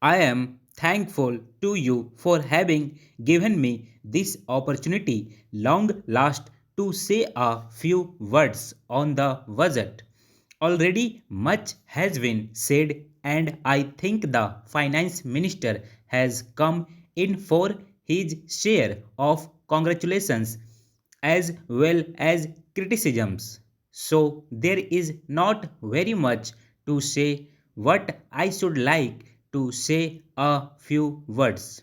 I am thankful to you for having given me this opportunity long last to say a few words on the budget. Already much has been said, and I think the finance minister has come in for his share of congratulations as well as criticisms. So there is not very much to say. What I should like to say a few words.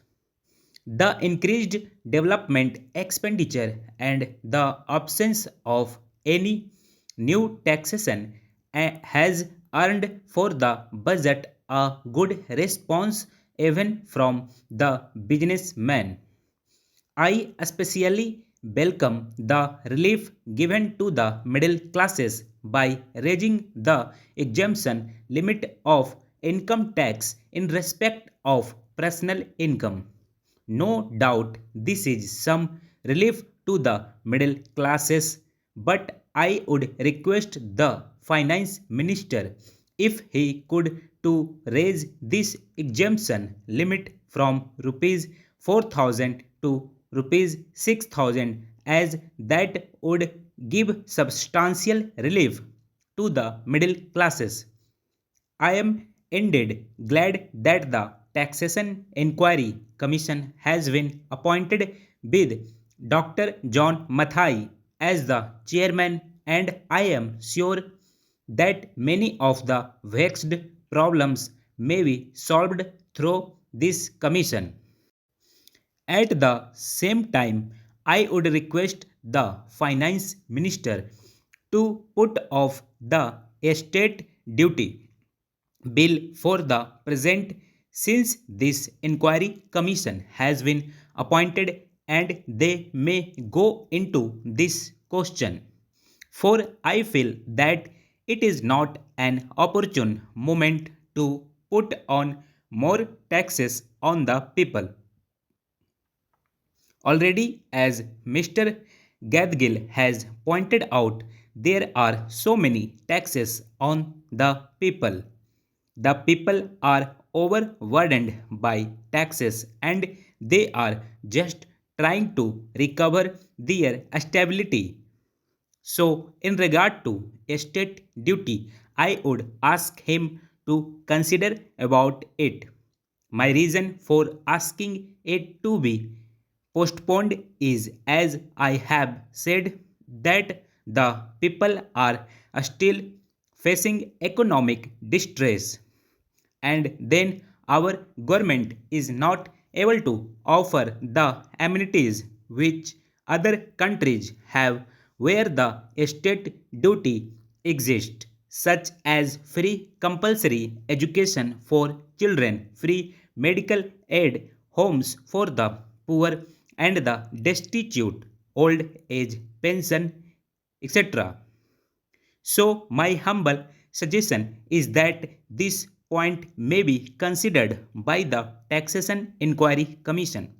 The increased development expenditure and the absence of any new taxation has earned for the budget a good response even from the businessmen. I especially welcome the relief given to the middle classes by raising the exemption limit of income tax in respect of personal income. No doubt this is some relief to the middle classes, but I would request the finance minister if he could to raise this exemption limit from rupees 4,000 to rupees 6,000, as that would give substantial relief to the middle classes. I am indeed glad that the Taxation Inquiry Commission has been appointed with Dr. John Mathai as the chairman, and I am sure that many of the vexed problems may be solved through this commission. At the same time, I would request the finance minister to put off the estate duty bill for the present, since this inquiry commission has been appointed and they may go into this question. For I feel that it is not an opportune moment to put on more taxes on the people. Already, as Mr. Gadgil has pointed out, there are so many taxes on the people. The people are overburdened by taxes and they are just trying to recover their stability. So, in regard to estate duty, I would ask him to consider about it. My reason for asking it to be postponed is, as I have said, that the people are still facing economic distress, and then our government is not able to offer the amenities which other countries have where the estate duty exists, such as free compulsory education for children, free medical aid, homes for the poor and the destitute, old age pension, etc. So, my humble suggestion is that this point may be considered by the Taxation Inquiry Commission.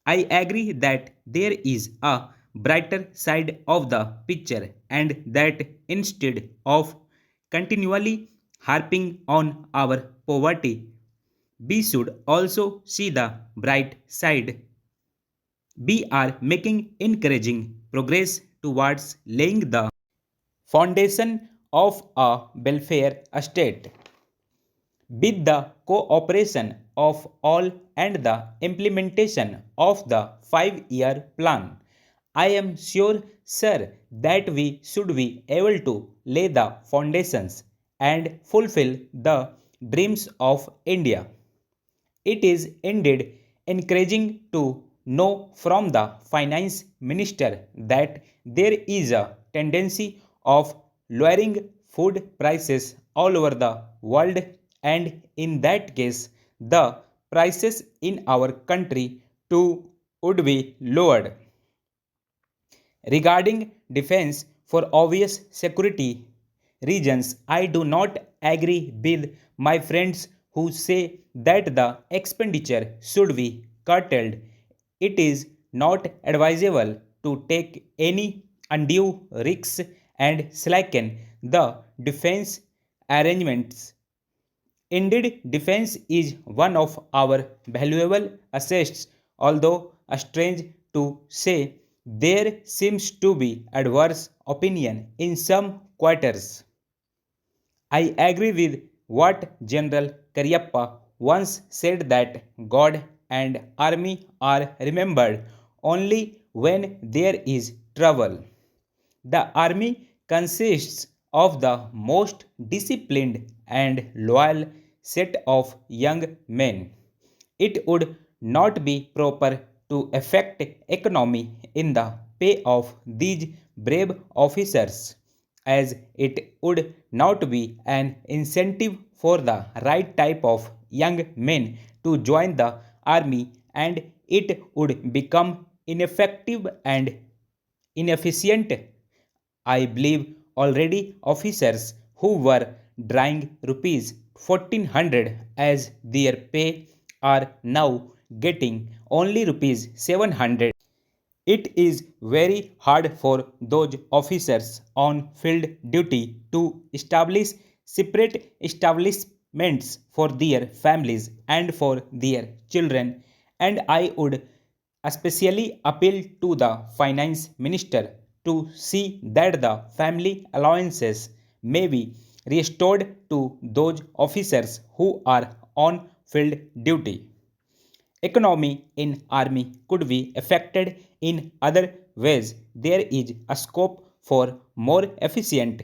I agree that there is a brighter side of the picture, and that instead of continually harping on our poverty, we should also see the bright side. We are making encouraging progress towards laying the foundation of a welfare state. With the cooperation of all and the implementation of the 5-year plan, I am sure, sir, that we should be able to lay the foundations and fulfill the dreams of India. It is indeed encouraging to know from the finance minister that there is a tendency of lowering food prices all over the world, and in that case the prices in our country too would be lowered. Regarding defense, for obvious security reasons, I do not agree with my friends who say that the expenditure should be curtailed. It is not advisable to take any undue risks and slacken the defense arrangements. Indeed, defense is one of our valuable assets, although strange to say, there seems to be adverse opinion in some quarters. I agree with what General Cariappa once said that God and army are remembered only when there is trouble. The army consists of the most disciplined and loyal set of young men. It would not be proper to affect economy in the pay of these brave officers, as it would not be an incentive for the right type of young men to join the army, and it would become ineffective and inefficient. I believe already officers who were drawing rupees 1400 as their pay are now getting only rupees 700. It is very hard for those officers on field duty to establish separate establishments for their families and for their children, and I would especially appeal to the finance minister to see that the family allowances may be restored to those officers who are on field duty. Economy in army could be affected in other ways. There is a scope for more efficient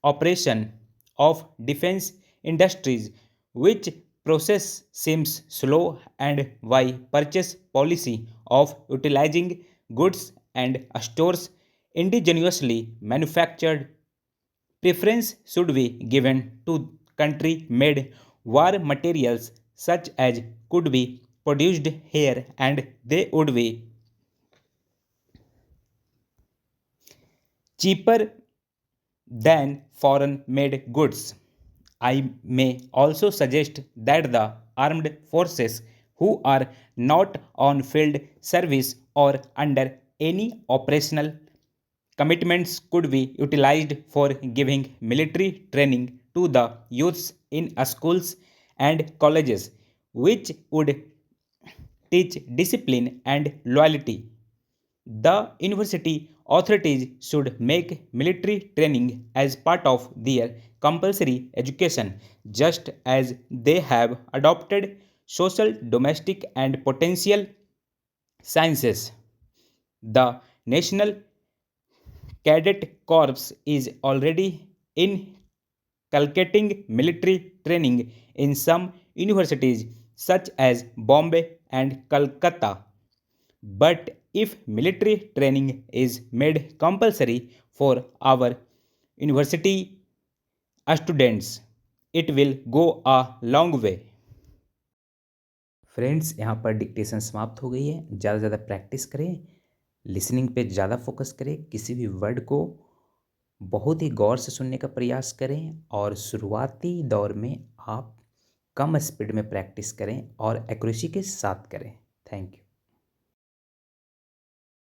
operation of defense industries, which process seems slow, and why purchase policy of utilizing goods and stores indigenously manufactured. Preference should be given to country made war materials such as could be produced here, and they would be cheaper than foreign made goods. I may also suggest that the armed forces who are not on field service or under any operational commitments could be utilized for giving military training to the youths in schools and colleges, which would teach discipline and loyalty. The university authorities should make military training as part of their compulsory education, just as they have adopted social, domestic, and potential sciences. The National Cadet Corps is already inculcating military training in some universities, such as Bombay and Calcutta. But if military training is made compulsory for our university students, it will go a long way. Friends, यहाँ पर dictation समाप्त हो गई है। ज़्यादा से ज़्यादा practice करें, लिसनिंग पे ज़्यादा फोकस करें, किसी भी वर्ड को बहुत ही गौर से सुनने का प्रयास करें, और शुरुआती दौर में आप कम स्पीड में प्रैक्टिस करें और एक्यूरेसी के साथ करें। Thank you.